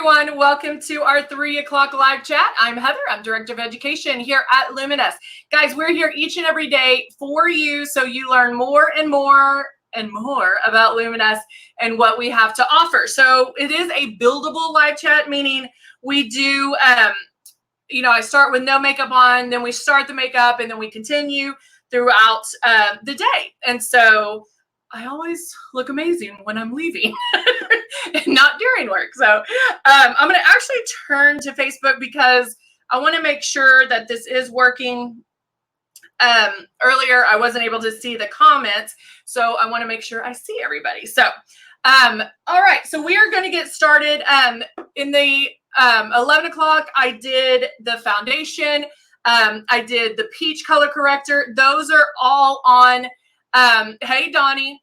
everyone. Welcome to our 3 o'clock live chat. I'm Heather. I'm Director of Education here at Luminess. Guys, we're here each and every day for you so you learn more and more and more about Luminess and what we have to offer. So it is a buildable live chat, meaning we do, I start with no makeup on, then we start the makeup, and then we continue throughout the day. And so I always look amazing when I'm leaving and not during work. So I'm going to actually turn to Facebook because I want to make sure that this is working. Earlier, I wasn't able to see the comments, so I want to make sure I see everybody. So, all right, so we are going to get started. In the 11 o'clock, I did the foundation. I did the peach color corrector. Those are all on, hey, Donnie.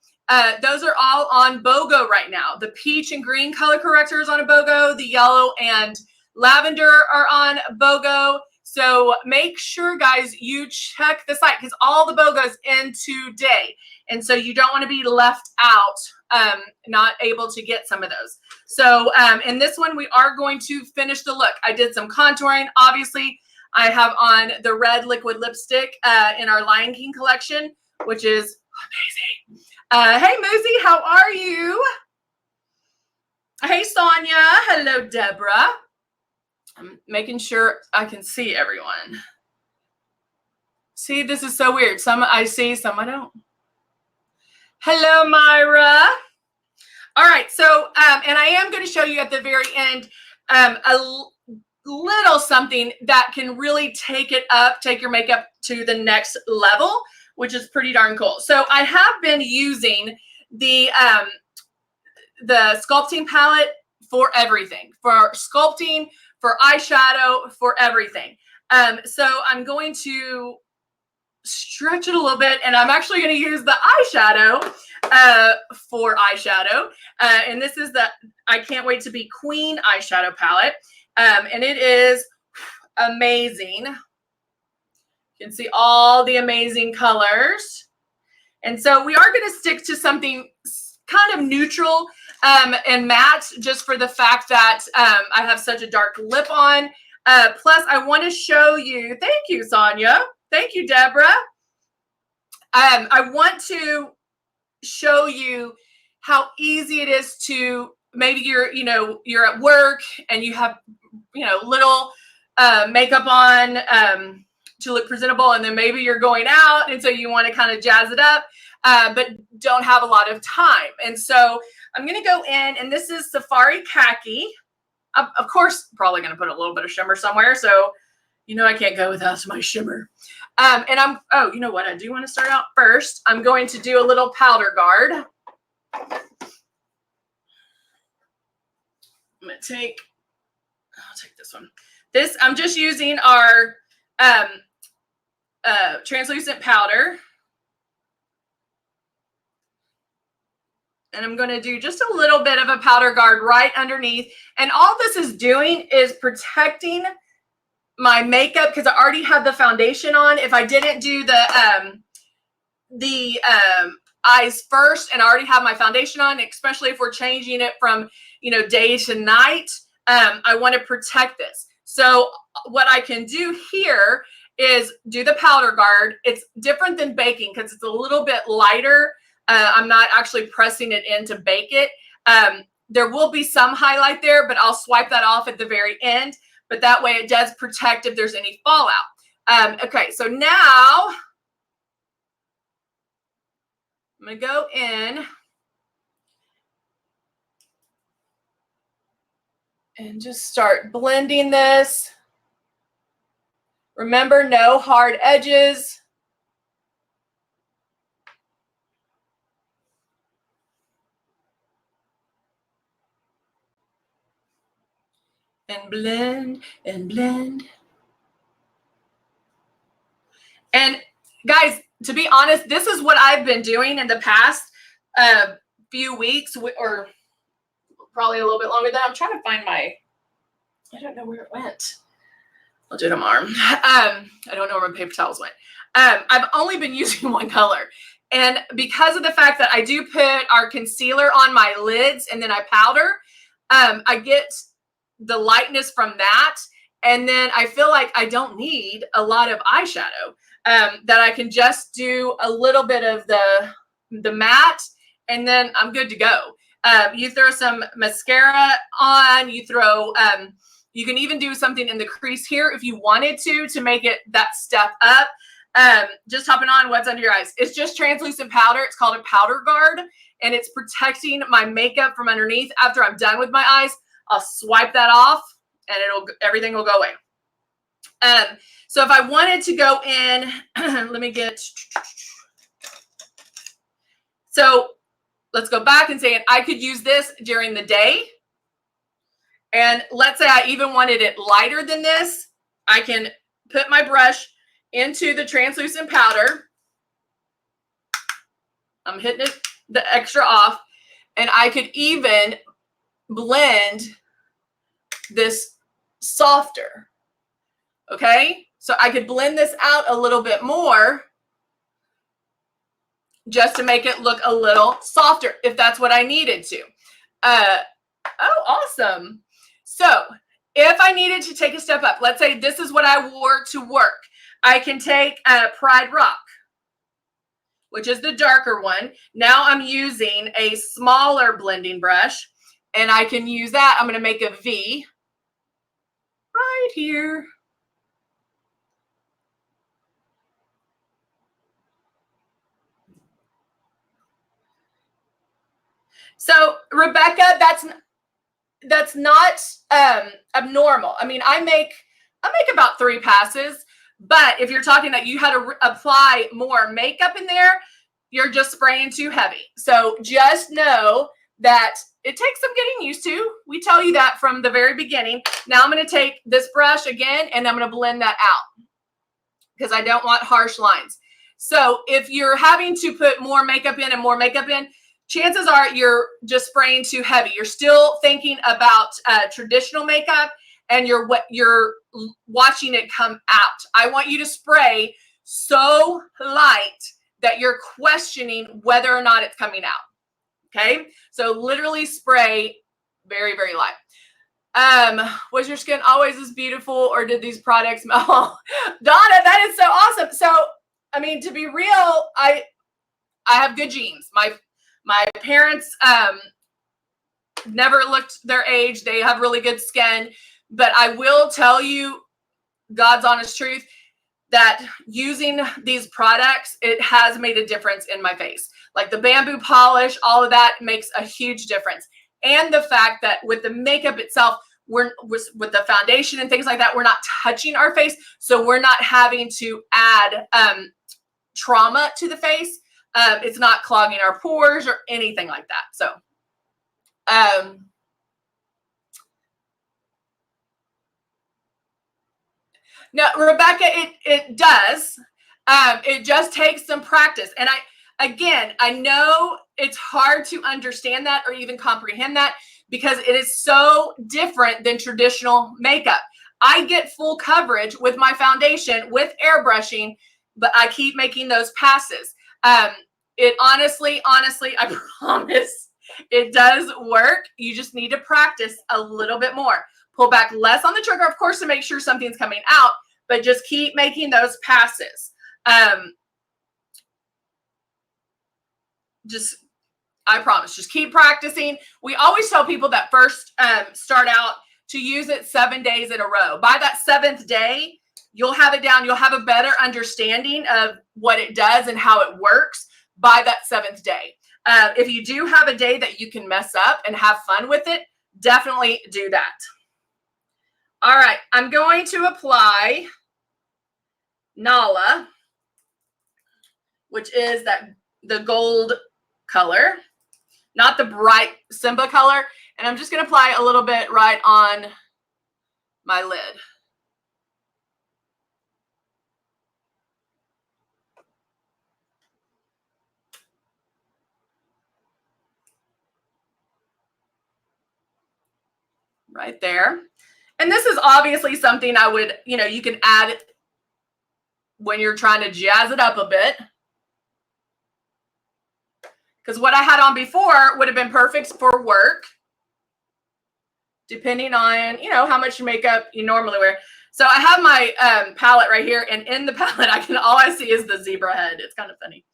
Those are all on BOGO right now. The peach and green color corrector is on a BOGO. The yellow and lavender are on BOGO. So make sure, guys, you check the site because all the BOGOs end today. And so you don't want to be left out, not able to get some of those. So in this one, we are going to finish the look. I did some contouring. Obviously, I have on the red liquid lipstick in our Lion King collection, which is amazing. Hey, Muzi, how are you? Hey, Sonia. Hello, Deborah. I'm making sure I can see everyone. See, this is so weird. Some I see, some I don't. Hello, Myra. All right, so, and I am going to show you at the very end a little something that can really take it up, take your makeup to the next level, which is pretty darn cool. So I have been using the Sculpting Palette for everything, for sculpting, for eyeshadow, for everything. So I'm going to stretch it a little bit, and I'm actually going to use the eyeshadow for eyeshadow. And this is the I Can't Wait to Be Queen eyeshadow palette. And it is amazing. You can see all the amazing colors. And so we are going to stick to something kind of neutral and matte just for the fact that I have such a dark lip on. Plus, I want to show you, thank you, Sonia. Thank you, Deborah. I want to show you how easy it is to, maybe you're at work and you have, little makeup on to look presentable, and then maybe you're going out, and so you want to kind of jazz it up, but don't have a lot of time. And so I'm going to go in, and this is Safari Khaki. Of course, probably going to put a little bit of shimmer somewhere, so I can't go without my shimmer. And you know what? I do want to start out first. I'm going to do a little powder guard. I'm going to I'll take this one. I'm just using our translucent powder. And I'm going to do just a little bit of a powder guard right underneath. And all this is doing is protecting my makeup because I already have the foundation on. If I didn't do the eyes first and I already have my foundation on, especially if we're changing it from, day to night, I want to protect this. So what I can do here is do the powder guard. It's different than baking because it's a little bit lighter. I'm not actually pressing it in to bake it. There will be some highlight there, but I'll swipe that off at the very end. But that way it does protect if there's any fallout. Okay, so now I'm going to go in and just start blending this. Remember, no hard edges. And blend and blend. And guys, to be honest, this is what I've been doing in the past few weeks, or probably a little bit longer than I'm trying to find I don't know where it went. I'll do it tomorrow. I don't know where my paper towels went. I've only been using one color. And because of the fact that I do put our concealer on my lids and then I powder, I get the lightness from that. And then I feel like I don't need a lot of eyeshadow, that I can just do a little bit of the matte, and then I'm good to go. You throw some mascara on, you throw, you can even do something in the crease here if you wanted to make it that step up. Just hopping on what's under your eyes. It's just translucent powder. It's called a powder guard, and it's protecting my makeup from underneath. After I'm done with my eyes, I'll swipe that off and everything will go away. So if I wanted to go in, let me get, so let's go back and say I could use this during the day. And let's say I even wanted it lighter than this. I can put my brush into the translucent powder. I'm hitting it, the extra off, and I could even blend this softer. Okay, so I could blend this out a little bit more just to make it look a little softer if that's what I needed to. Oh, awesome. So if I needed to take a step up, let's say this is what I wore to work. I can take Pride Rock, which is the darker one. Now I'm using a smaller blending brush, and I can use that. I'm going to make a V right here. So Rebecca, that's not abnormal. I mean, I make about 3 passes, but if you're talking that you had to apply more makeup in there, you're just spraying too heavy. So just know that it takes some getting used to. We tell you that from the very beginning. Now I'm going to take this brush again, and I'm going to blend that out because I don't want harsh lines. So if you're having to put more makeup in and more makeup in, chances are you're just spraying too heavy. You're still thinking about traditional makeup, and you're watching it come out. I want you to spray so light that you're questioning whether or not it's coming out. Okay, so literally spray very, very light. Was your skin always as beautiful, or did these products smell? Donna, that is so awesome. So, I mean, to be real, I have good genes. My parents never looked their age. They have really good skin. But I will tell you, God's honest truth, that using these products, it has made a difference in my face. Like the bamboo polish, all of that makes a huge difference. And the fact that with the makeup itself, with the foundation and things like that, we're not touching our face. So we're not having to add trauma to the face. It's not clogging our pores or anything like that. So, no, Rebecca, it does. It just takes some practice. And I know it's hard to understand that or even comprehend that because it is so different than traditional makeup. I get full coverage with my foundation with airbrushing, but I keep making those passes. It honestly, I promise it does work. You just need to practice a little bit more. Pull back less on the trigger, of course, to make sure something's coming out, but just keep making those passes. I promise, just keep practicing. We always tell people that first start out to use it 7 days in a row. By that 7th day, you'll have it down. You'll have a better understanding of what it does and how it works by that 7th day. If you do have a day that you can mess up and have fun with it, definitely do that. All right, I'm going to apply Nala, which is the gold color, not the bright Simba color. And I'm just going to apply a little bit right on my lid. Right there. And this is obviously something I would, you can add when you're trying to jazz it up a bit. Because what I had on before would have been perfect for work. depending on, you know, how much makeup you normally wear. So I have my palette right here, and in the palette, all I see is the zebra head. It's kind of funny.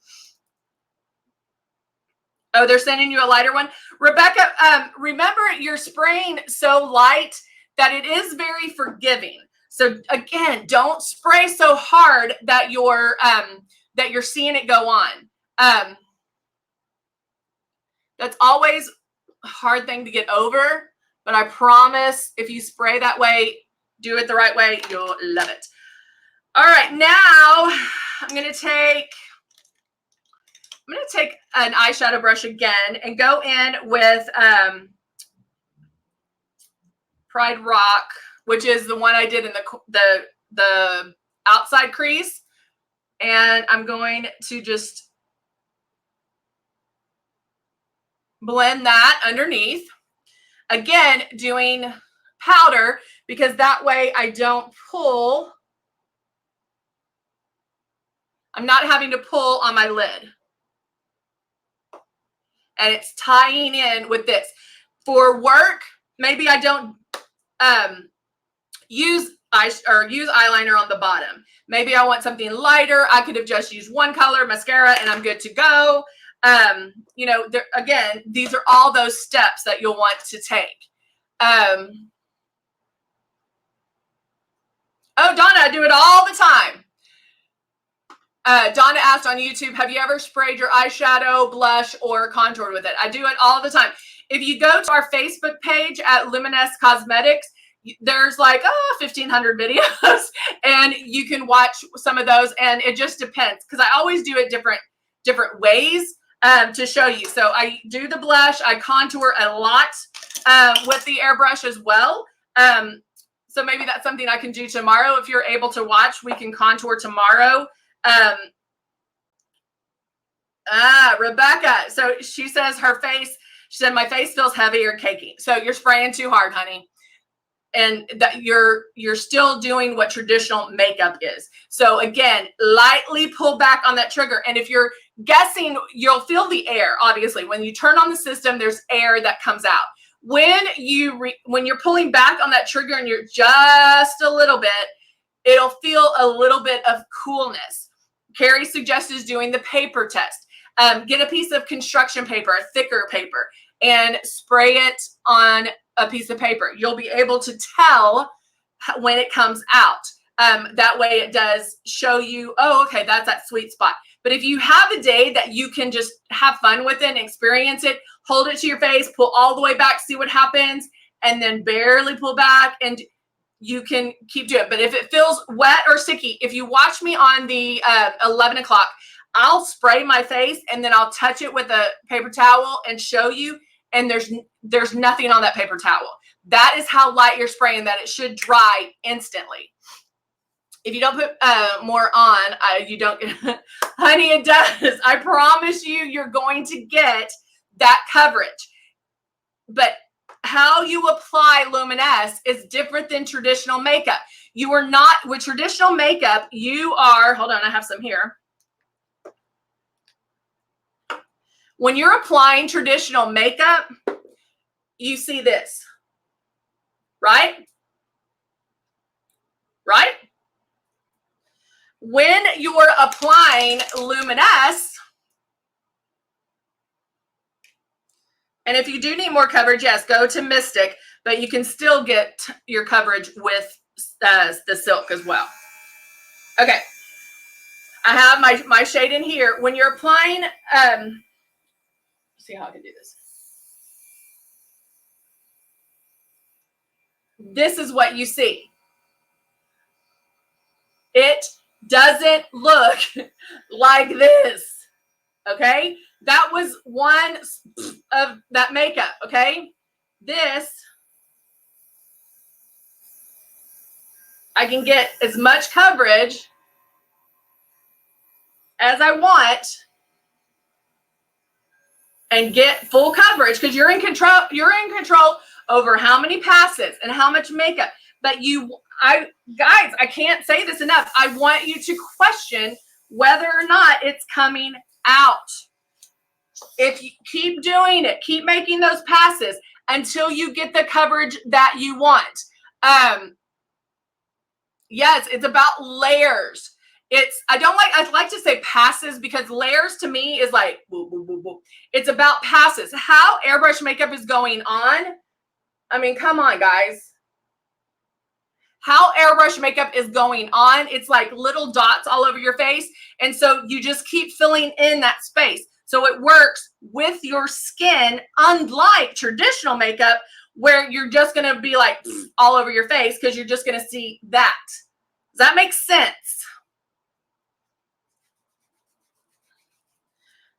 Oh, they're sending you a lighter one. Rebecca, remember, you're spraying so light that it is very forgiving. So again, don't spray so hard that you're seeing it go on. That's always a hard thing to get over, but I promise if you spray that way, do it the right way, you'll love it. All right, now I'm going to take an eyeshadow brush again and go in with Pride Rock, which is the one I did in the outside crease. And I'm going to just blend that underneath. Again, doing powder because that way I don't pull. I'm not having to pull on my lid. And it's tying in with this. For work, maybe I don't use eyeliner on the bottom. Maybe I want something lighter. I could have just used one color, mascara, and I'm good to go. You know, again, these are all those steps that you'll want to take. Oh, Donna, I do it all the time. Donna asked on YouTube, have you ever sprayed your eyeshadow, blush, or contoured with it? I do it all the time. If you go to our Facebook page at Luminess Cosmetics, there's like 1,500 videos, and you can watch some of those, and it just depends because I always do it different ways to show you. So I do the blush, I contour a lot with the airbrush as well. So maybe that's something I can do tomorrow. If you're able to watch, we can contour tomorrow. Rebecca, so she says she said my face feels heavy or cakey. So you're spraying too hard, honey. And that you're still doing what traditional makeup is. So again, lightly pull back on that trigger. And if you're guessing, you'll feel the air. Obviously, when you turn on the system, there's air that comes out. When you're pulling back on that trigger and you're just a little bit, it'll feel a little bit of coolness. Carrie suggested doing the paper test. Get a piece of construction paper, a thicker paper, and spray it on a piece of paper. You'll be able to tell when it comes out. That way it does show you, oh, okay, that's that sweet spot. But if you have a day that you can just have fun with it and experience it, hold it to your face, pull all the way back, see what happens, and then barely pull back, and you can keep doing it. But if it feels wet or sticky, if you watch me on the 11 o'clock, I'll spray my face and then I'll touch it with a paper towel and show you. And there's nothing on that paper towel. That is how light you're spraying, that it should dry instantly. If you don't put more on, you don't get, honey, it does. I promise you, you're going to get that coverage. But how you apply Luminess is different than traditional makeup. You are not, with traditional makeup, you are, hold on, I have some here. When you're applying traditional makeup, you see this, right? Right? When you're applying Luminess, and if you do need more coverage, yes, go to Mystic, but you can still get your coverage with the silk as well. Okay. I have my shade in here. When you're applying, see how I can do this. This is what you see. It doesn't look like this. Okay? That was one of that makeup. Okay? This, I can get as much coverage as I want and get full coverage because you're in control. You're in control over how many passes and how much makeup. But guys, I can't say this enough. I want you to question whether or not it's coming out. If you keep doing it, keep making those passes, until you get the coverage that you want. Yes, it's about layers. I like to say passes, because layers to me is like, woo, woo, woo, woo. It's about passes. How airbrush makeup is going on. I mean, come on, guys. How airbrush makeup is going on. It's like little dots all over your face. And so you just keep filling in that space. So it works with your skin, unlike traditional makeup, where you're just going to be like all over your face, because you're just going to see that. Does that make sense?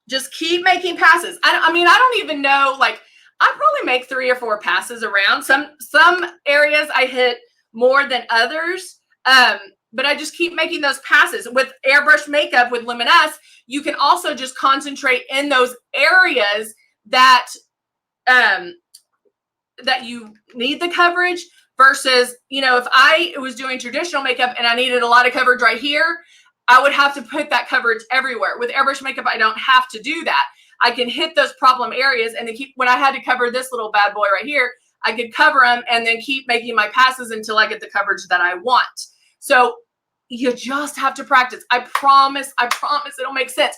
Just keep making passes. I mean, I don't even know, like, I probably make 3 or 4 passes around. Some areas I hit more than others, but I just keep making those passes. With airbrush makeup, with Luminess, you can also just concentrate in those areas that that you need the coverage, versus, you know, if I was doing traditional makeup and I needed a lot of coverage right here, I would have to put that coverage everywhere. With airbrush makeup, I don't have to do that. I can hit those problem areas, and then when I had to cover this little bad boy right here, I could cover them and then keep making my passes until I get the coverage that I want. So you just have to practice. I promise it'll make sense.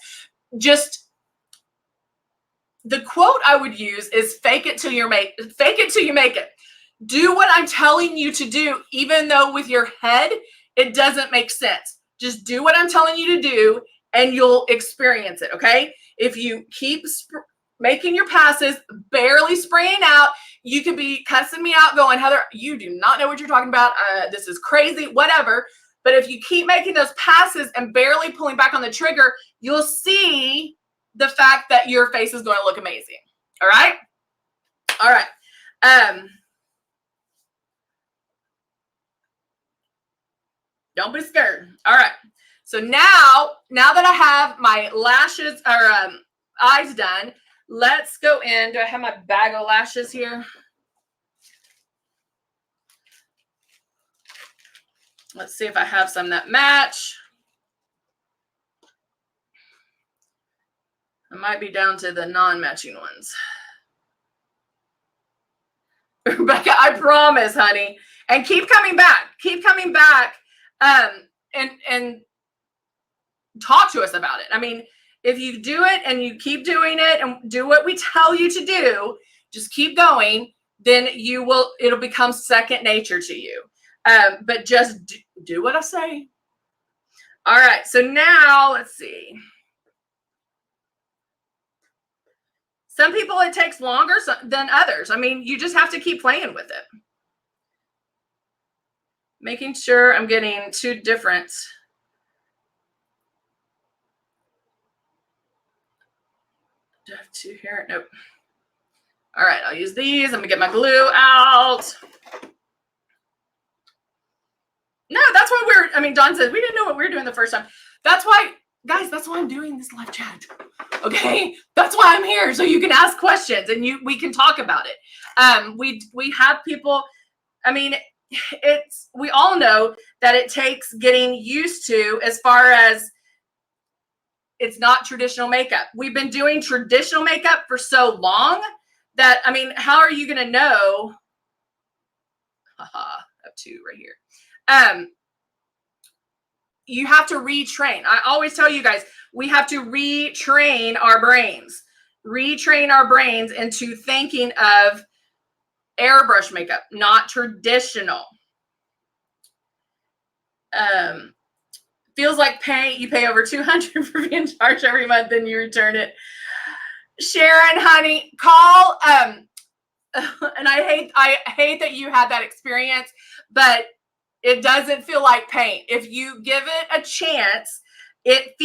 Just the quote I would use is fake it till you make it. Do what I'm telling you to do, even though with your head, it doesn't make sense. Just do what I'm telling you to do, and you'll experience it, okay? If you keep making your passes, barely spraying out, you could be cussing me out going, Heather, you do not know what you're talking about. This is crazy, whatever. But if you keep making those passes and barely pulling back on the trigger, you'll see the fact that your face is going to look amazing. All right? All right. Don't be scared. All right. So now that I have my lashes or eyes done, let's go in. Do I have my bag of lashes here? Let's see if I have some that match. I might be down to the non-matching ones. Rebecca, I promise, honey. And keep coming back. Keep coming back. And talk to us about it. I mean, if you do it and you keep doing it and do what we tell you to do, just keep going, then it'll become second nature to you. But just do what I say. All right. So now let's see. Some people it takes longer than others. I mean, you just have to keep playing with it. Making sure I'm getting 2 different. Do I have 2 here? Nope. All right, I'll use these. I'm gonna get my glue out. No, that's why Dawn says we didn't know what we were doing the first time. That's why, guys, that's why I'm doing this live chat. Okay, that's why I'm here, so you can ask questions and we can talk about it. We have people. I mean, we all know that it takes getting used to, as far as it's not traditional makeup. We've been doing traditional makeup for so long that, I mean, how are you going to know? I have 2 right here. You have to retrain. I always tell you guys, we have to retrain our brains. Retrain our brains into thinking of airbrush makeup, not traditional. Feels like paint. You pay over $200 for being charged every month, then you return it. Sharon, honey, call. And I hate that you had that experience, but it doesn't feel like paint. If you give it a chance, it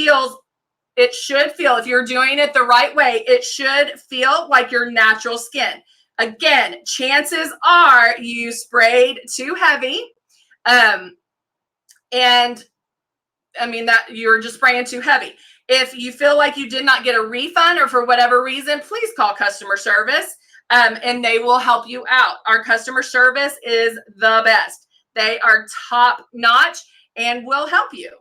should feel, if you're doing it the right way, it should feel like your natural skin. Again, chances are you sprayed too heavy. And I mean that you're just spraying too heavy. If you feel like you did not get a refund or for whatever reason, please call customer service and they will help you out. Our customer service is the best. They are top notch and will help you.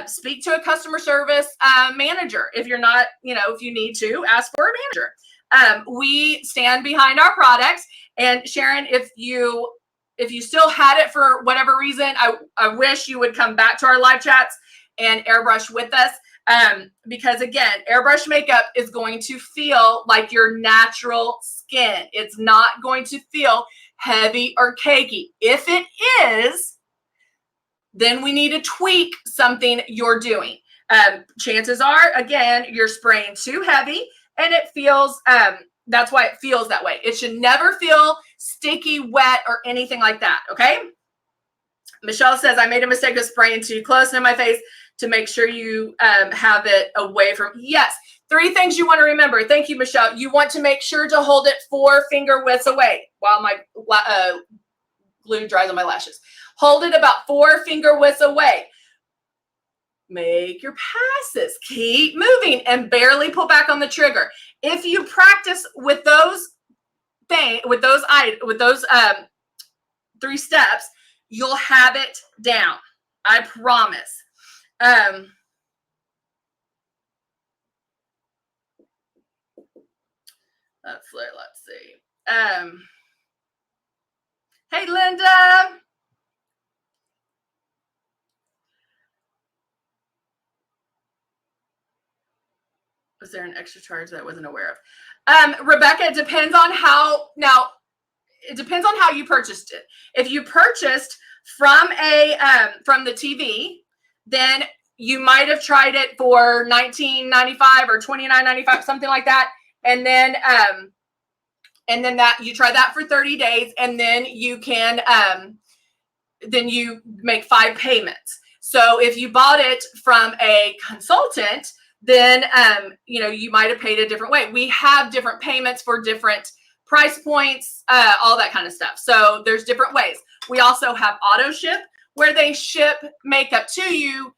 Speak to a customer service manager. If you're not, if you need to, ask for a manager. We stand behind our products. And Sharon, if you still had it for whatever reason, I wish you would come back to our live chats and airbrush with us. Because again, airbrush makeup is going to feel like your natural skin. It's not going to feel heavy or cakey. If it is, then we need to tweak something you're doing. Chances are, again, you're spraying too heavy and it feels, that's why it feels that way. It should never feel sticky, wet, or anything like that, okay? Michelle says, I made a mistake of spraying too close to my face to make sure you have it away from, yes. 3 things you want to remember. Thank you, Michelle. You want to make sure to hold it 4 finger widths away while my glue dries on my lashes. Hold it about 4 finger widths away. Make your passes. Keep moving and barely pull back on the trigger. If you practice with those 3 steps, you'll have it down. I promise. Let's see. Hey, Linda. Was there an extra charge that I wasn't aware of? Rebecca, it depends on how, now, it depends on how you purchased it. If you purchased from from the TV, then you might have tried it for $19.95 or $29.95, something like that. And then that you try that for 30 days, and then you can then you make 5 payments. So if you bought it from a consultant, then you might have paid a different way. We have different payments for different price points, all that kind of stuff. So there's different ways. We also have auto ship, where they ship makeup to you,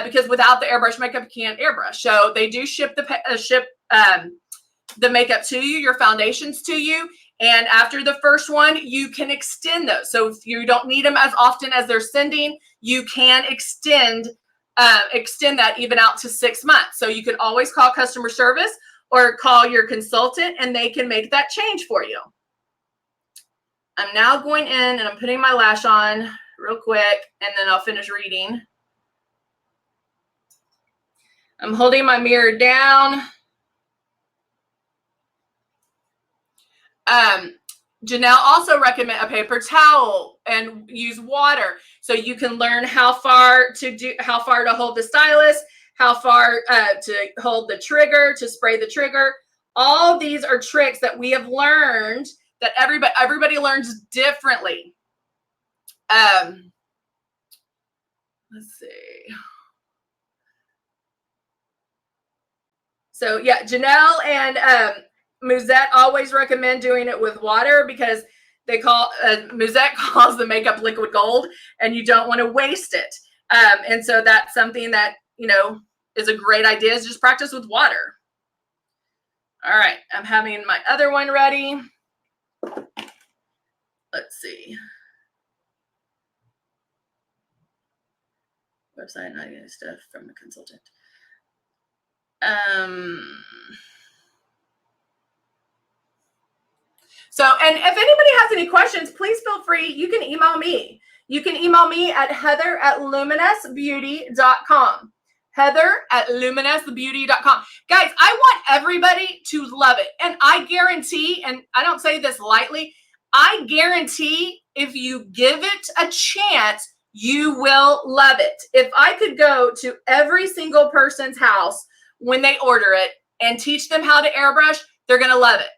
because without the airbrush makeup, you can't airbrush. So they do ship the makeup to you, your foundations to you. And after the first one, you can extend those. So if you don't need them as often as they're sending, you can extend that even out to 6 months. So you can always call customer service or call your consultant, and they can make that change for you. I'm now going in and I'm putting my lash on real quick, and then I'll finish reading. I'm holding my mirror down. Janelle also recommend a paper towel and use water, so you can learn how far to hold the stylus, how far to hold the trigger, to spray the trigger. All of these are tricks that we have learned that everybody learns differently. Let's see. So yeah, Janelle and Musette always recommend doing it with water, because they Musette calls the makeup liquid gold, and you don't want to waste it. And so that's something that, is a great idea, is just practice with water. All right, I'm having my other one ready. Let's see. Website, not getting stuff from the consultant. So, and if anybody has any questions, please feel free. You can email me. You can email me at heather@luminessbeauty.com. heather@luminessbeauty.com. Guys, I want everybody to love it. And I guarantee, and I don't say this lightly, I guarantee if you give it a chance, you will love it. If I could go to every single person's house when they order it and teach them how to airbrush, they're going to love it.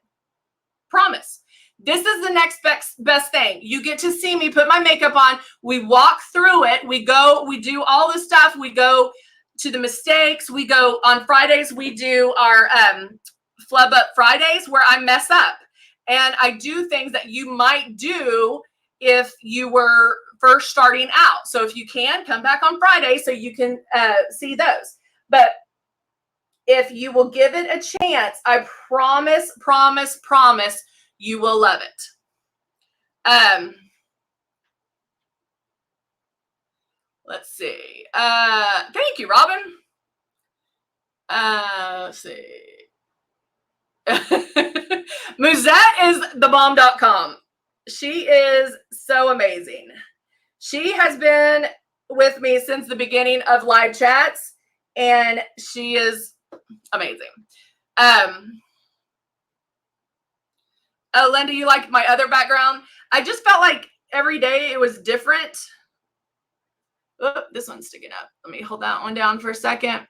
Promise. This is the next best thing. You get to see me put my makeup on. We walk through it. We do all the stuff. We go to the mistakes. We go on Fridays. We do our Flub Up Fridays, where I mess up. And I do things that you might do if you were first starting out. So if you can, come back on Friday so you can see those. But if you will give it a chance, I promise, you will love it. Let's see. Thank you, Robin. Let's see. Musette is thebomb.com. She is so amazing. She has been with me since the beginning of live chats, and she is amazing. Oh, Linda, you like my other background? I just felt like every day it was different. Oh, this one's sticking up. Let me hold that one down for a second.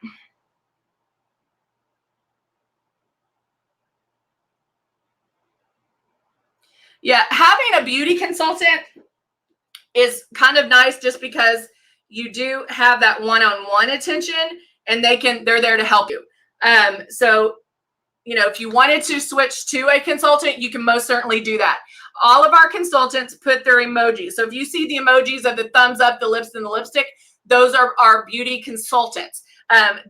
Yeah, having a beauty consultant is kind of nice just because you do have that one-on-one attention, and they're there to help you. So, you know, if you wanted to switch to a consultant, you can most certainly do that. All of our consultants put their emojis. So if you see the emojis of the thumbs up, the lips, and the lipstick, those are our beauty consultants.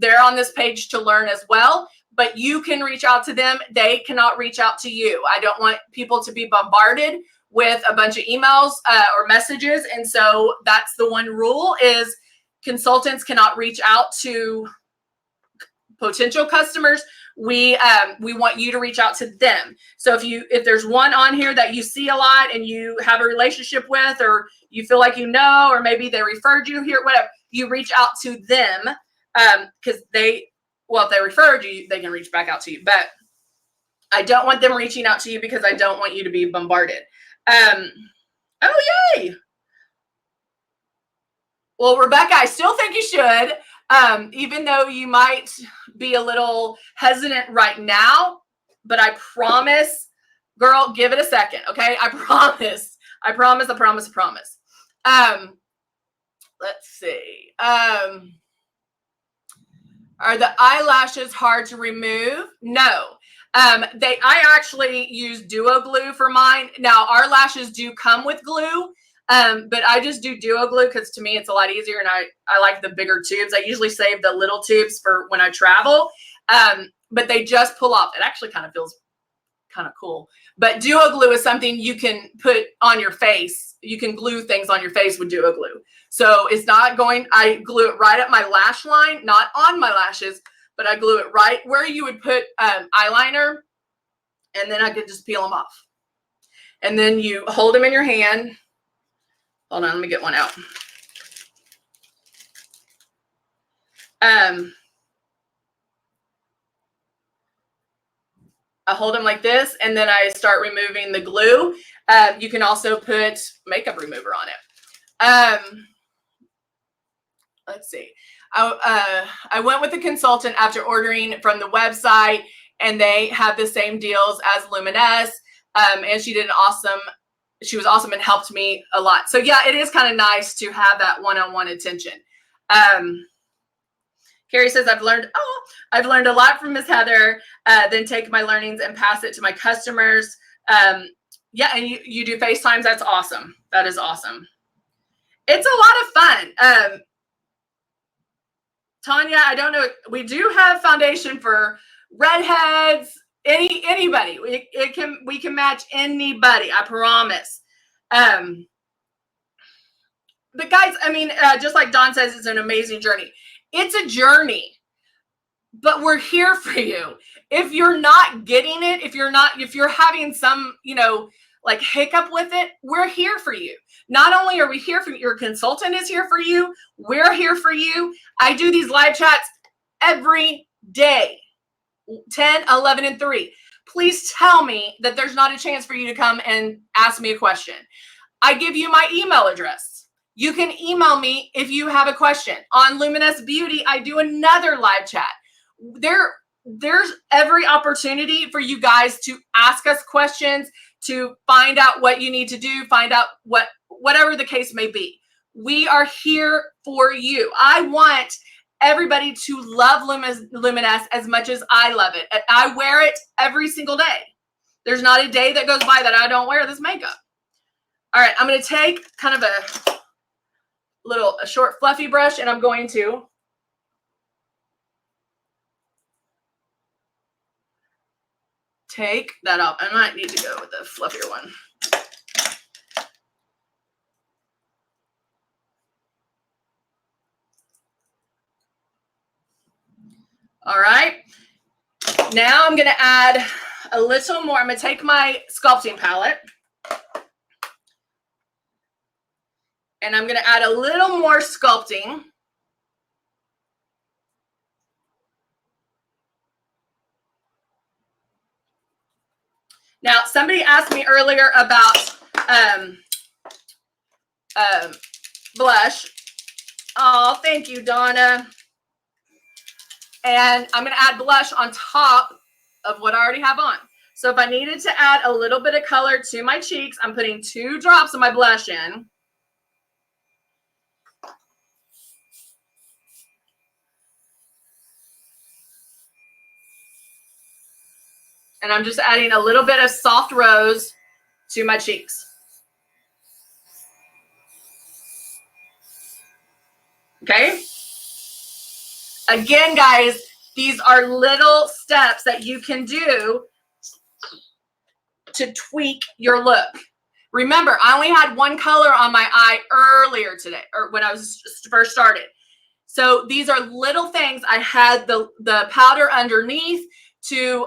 They're on this page to learn as well, but you can reach out to them. They cannot reach out to you. I don't want people to be bombarded with a bunch of emails or messages. And so that's the one rule is consultants cannot reach out to potential customers. We want you to reach out to them. So if there's one on here that you see a lot and you have a relationship with, or you feel like you know, or maybe they referred you here, whatever, you reach out to them because if they referred you, they can reach back out to you. But I don't want them reaching out to you because I don't want you to be bombarded. Oh, yay. Well, Rebecca, I still think you should. Even though you might be a little hesitant right now, but I promise, girl, give it a second, okay? I promise. Let's see. Are the eyelashes hard to remove? No. I actually use Duo Glue for mine. Now, our lashes do come with glue. But I just do Duo Glue because to me it's a lot easier, and I like the bigger tubes. I usually save the little tubes for when I travel, but they just pull off. It actually kind of feels kind of cool. But Duo Glue is something you can put on your face. You can glue things on your face with Duo Glue. So it's not going, I glue it right at my lash line, not on my lashes, but I glue it right where you would put eyeliner, and then I could just peel them off. And then you hold them in your hand. Hold on, let me get one out. I hold them like this, and then I start removing the glue. You can also put makeup remover on it. Let's see. I went with a consultant after ordering from the website, and they have the same deals as Luminess, and she was awesome and helped me a lot. So yeah, it is kind of nice to have that one-on-one attention. Carrie says, I've learned a lot from Miss Heather, then take my learnings and pass it to my customers. Yeah, and you do FaceTimes. That's awesome. That is awesome. It's a lot of fun. Tanya, I don't know. We do have foundation for redheads, anybody. We can match anybody, I promise. But guys, I mean, just like Dawn says, it's an amazing journey. It's a journey, but we're here for you. If you're not getting it, if you're having some, like hiccup with it, we're here for you. Not only are we here for you, your consultant is here for you. We're here for you. I do these live chats every day, 10, 11, and 3. Please tell me that there's not a chance for you to come and ask me a question. I give you my email address. You can email me if you have a question. On Luminess Beauty, I do another live chat. There's every opportunity for you guys to ask us questions, to find out what you need to do, find out whatever the case may be. We are here for you. I want everybody to love Luminess as much as I love it. I wear it every single day. There's not a day that goes by that I don't wear this makeup. All right, I'm going to take kind of a short fluffy brush, and I'm going to take that off. I might need to go with the fluffier one. All right. Now I'm going to add a little more. I'm going to take my sculpting palette and I'm going to add a little more sculpting. Now, somebody asked me earlier about blush. Oh, thank you, Donna. And I'm going to add blush on top of what I already have on. So if I needed to add a little bit of color to my cheeks, I'm putting 2 drops of my blush in. And I'm just adding a little bit of soft rose to my cheeks. Okay. Again, guys, these are little steps that you can do to tweak your look. Remember, I only had one color on my eye earlier today, or when I was first started. So these are little things. I had the powder underneath to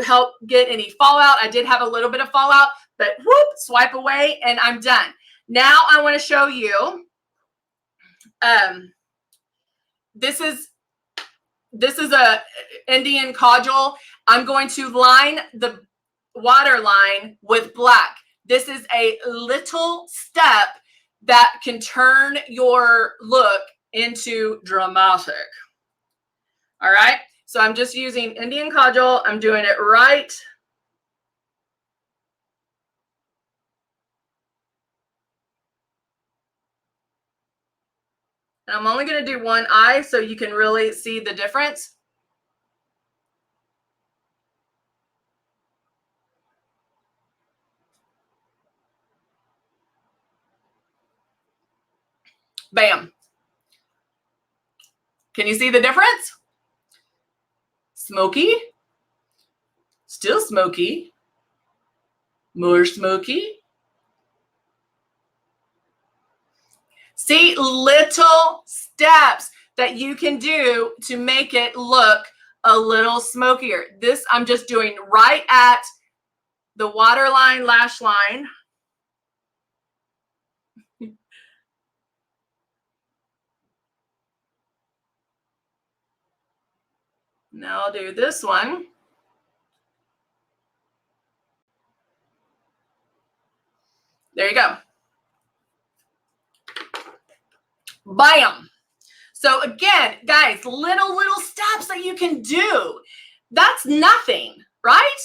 help get any fallout. I did have a little bit of fallout, but whoop, swipe away and I'm done. Now I want to show you, this is a Indian Kajal. I'm going to line the waterline with black. This is a little step that can turn your look into dramatic. All right. So I'm just using Indian Kajal. I'm doing it right. And I'm only going to do one eye so you can really see the difference. Bam. Can you see the difference? Smoky. Still smoky. More smoky. See, little steps that you can do to make it look a little smokier. This I'm just doing right at the waterline, lash line. Now I'll do this one. There you go. Bam. So again, guys, little steps that you can do. That's nothing, right?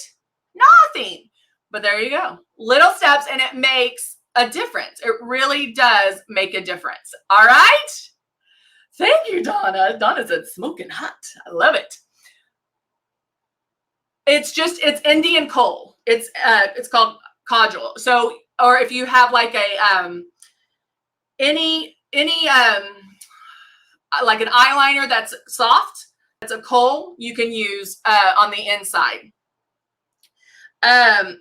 Nothing. But there you go. Little steps, and it makes a difference. It really does make a difference. All right? Thank you, Donna. Donna said smoking hot. I love it. It's Indian coal. It's called Kajal. So, or if you have like a any like an eyeliner that's soft, that's a kohl, you can use on the inside. Oh,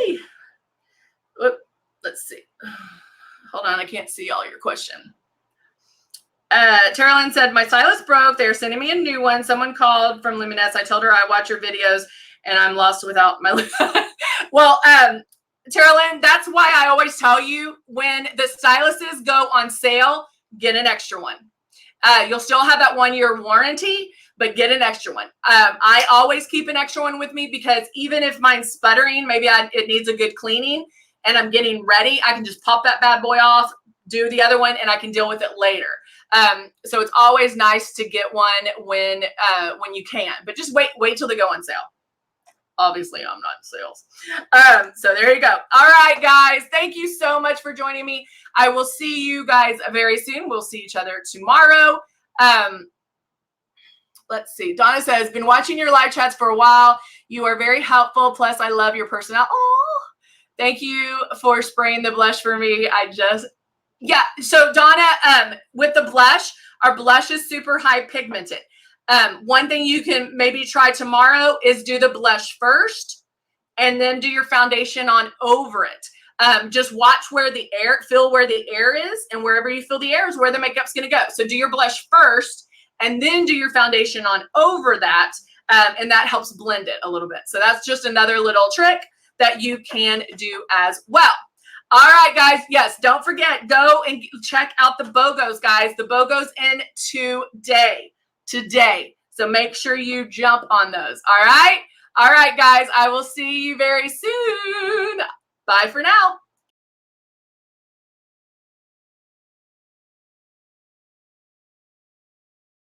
yay. Whoop, let's see. Hold on, I can't see all your question. Terralyn said, my stylus broke. They're sending me a new one. Someone called from Luminess. I told her I watch your videos and I'm lost without my well, Terralyn, that's why I always tell you when the styluses go on sale, get an extra one. You'll still have that 1-year warranty, but get an extra one. I always keep an extra one with me because even if mine's sputtering, maybe it needs a good cleaning and I'm getting ready, I can just pop that bad boy off, do the other one, and I can deal with it later. So it's always nice to get one when you can, but just wait till they go on sale. Obviously, I'm not in sales. So there you go. All right, guys. Thank you so much for joining me. I will see you guys very soon. We'll see each other tomorrow. Let's see. Donna says, been watching your live chats for a while. You are very helpful. Plus, I love your personality. Oh, thank you for spraying the blush for me. Yeah. So Donna, with the blush, our blush is super high pigmented. One thing you can maybe try tomorrow is do the blush first and then do your foundation on over it. Just watch feel where the air is, and wherever you feel the air is where the makeup's going to go. So do your blush first and then do your foundation on over that. And that helps blend it a little bit. So that's just another little trick that you can do as well. All right, guys. Yes, don't forget, go and check out the BOGOs, guys. The BOGOs in today. So make sure you jump on those. All right. All right, guys. I will see you very soon. Bye for now.